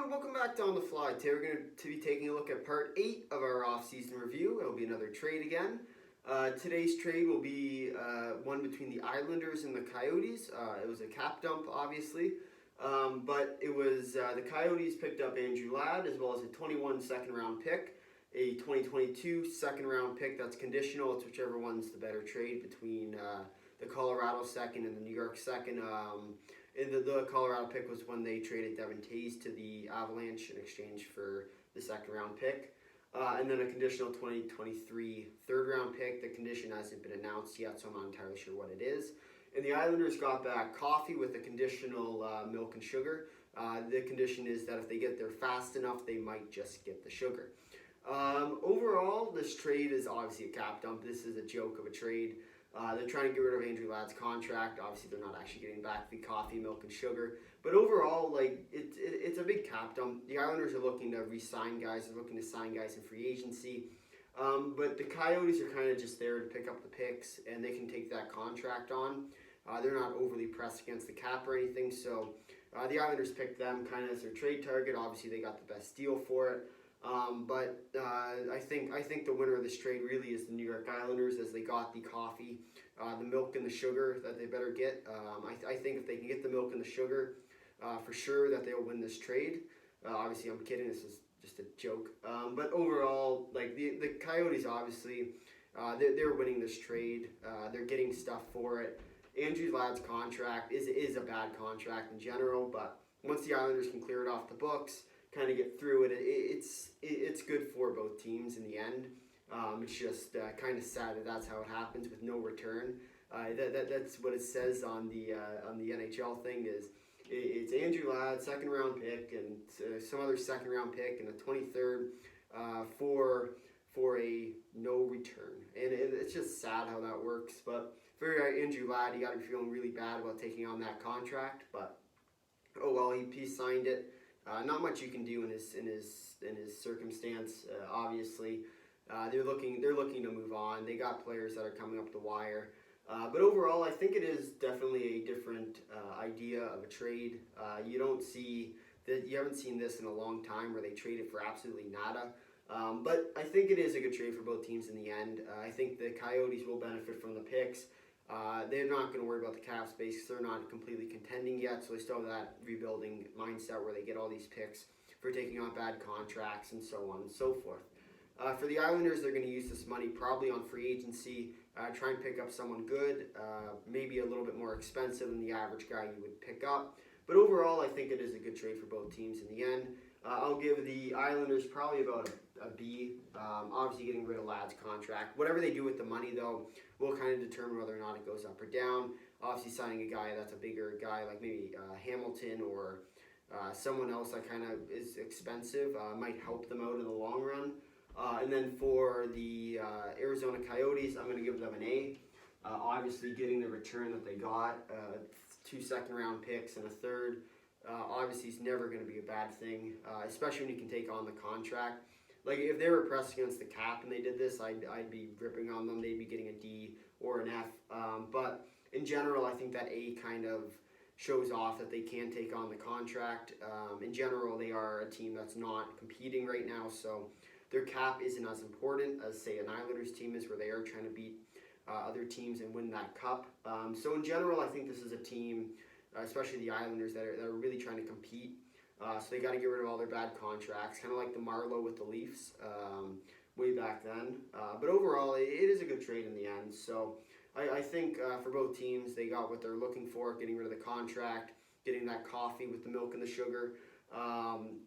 everyone, welcome back to On the Fly. Today we're going to be taking a look at part 8 of our off-season review. It'll be another trade again. Today's trade will be one between the Islanders and the Coyotes. It was a cap dump, obviously, but it was the Coyotes picked up Andrew Ladd as well as a 21 second-round pick, a 2022 second-round pick that's conditional. It's whichever one's the better trade between the Colorado second and the New York second. The Colorado pick was when they traded Devin Tays to the Avalanche in exchange for the second-round pick. And then a conditional 2023 third-round pick. The condition hasn't been announced yet, so I'm not entirely sure what it is. And the Islanders got back Coffee with a conditional milk and sugar. The condition is that if they get there fast enough, they might just get the sugar. Overall, this trade is obviously a cap dump. This is a joke of a trade. They're trying to get rid of Andrew Ladd's contract. Obviously, they're not actually getting back the coffee, milk, and sugar. But overall, it's a big cap dump. The Islanders are looking to re-sign guys. They're looking to sign guys in free agency. But the Coyotes are kind of just there to pick up the picks, and they can take that contract on. They're not overly pressed against the cap or anything. So the Islanders picked them kind of as their trade target. Obviously, they got the best deal for it. But I think the winner of this trade really is the New York Islanders, as they got the coffee, the milk and the sugar that they better get. I think if they can get the milk and the sugar, for sure that they'll win this trade. Obviously, I'm kidding. This is just a joke. But overall, the Coyotes, obviously, they're winning this trade. They're getting stuff for it. Andrew Ladd's contract is a bad contract in general, but once the Islanders can clear it off the books, kind of get through it, it's good for both teams in the end. It's just kind of sad that that's how it happens with no return. That's what it says on the NHL thing is it's Andrew Ladd, second round pick, and some other second round pick and a 23rd for a no return, and it's just sad how that works. But for Andrew Ladd, he got to be feeling really bad about taking on that contract, but oh well, he signed it. Not much you can do in his circumstance. Obviously, they're looking to move on. They got players that are coming up the wire, but overall, I think it is definitely a different idea of a trade. You haven't seen this in a long time where they traded for absolutely nada. But I think it is a good trade for both teams in the end. I think the Coyotes will benefit from the picks. They're not going to worry about the cap space because they're not completely contending yet, so they still have that rebuilding mindset where they get all these picks for taking on bad contracts and so on and so forth. For the Islanders, they're going to use this money probably on free agency, try and pick up someone good, maybe a little bit more expensive than the average guy you would pick up. But overall, I think it is a good trade for both teams in the end. I'll give the Islanders probably about a B. Obviously, getting rid of Ladd's contract. Whatever they do with the money, though, will kind of determine whether or not it goes up or down. Obviously, signing a guy that's a bigger guy, like maybe Hamilton or someone else that kind of is expensive, might help them out in the long run. And then for the Arizona Coyotes, I'm going to give them an A. Obviously, getting the return that they got, 2 second-round picks and a third, obviously is never going to be a bad thing, especially when you can take on the contract. Like, if they were pressed against the cap and they did this, I'd be ripping on them. They'd be getting a D or an F. But in general, I think that A kind of shows off that they can take on the contract. In general, they are a team that's not competing right now, so their cap isn't as important as, say, an Islanders team is, where they are trying to beat other teams and win that cup. So in general, I think this is a team, especially the Islanders, that are really trying to compete. So they got to get rid of all their bad contracts, kind of like the Marlowe with the Leafs way back then. But overall, it is a good trade in the end. So I think for both teams, they got what they're looking for, getting rid of the contract, getting that coffee with the milk and the sugar.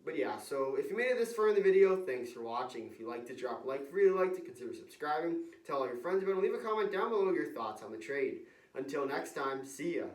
But yeah, so if you made it this far in the video, thanks for watching. If you liked it, drop a like. If you really liked it, consider subscribing. Tell all your friends about it. Leave a comment down below your thoughts on the trade. Until next time, see ya.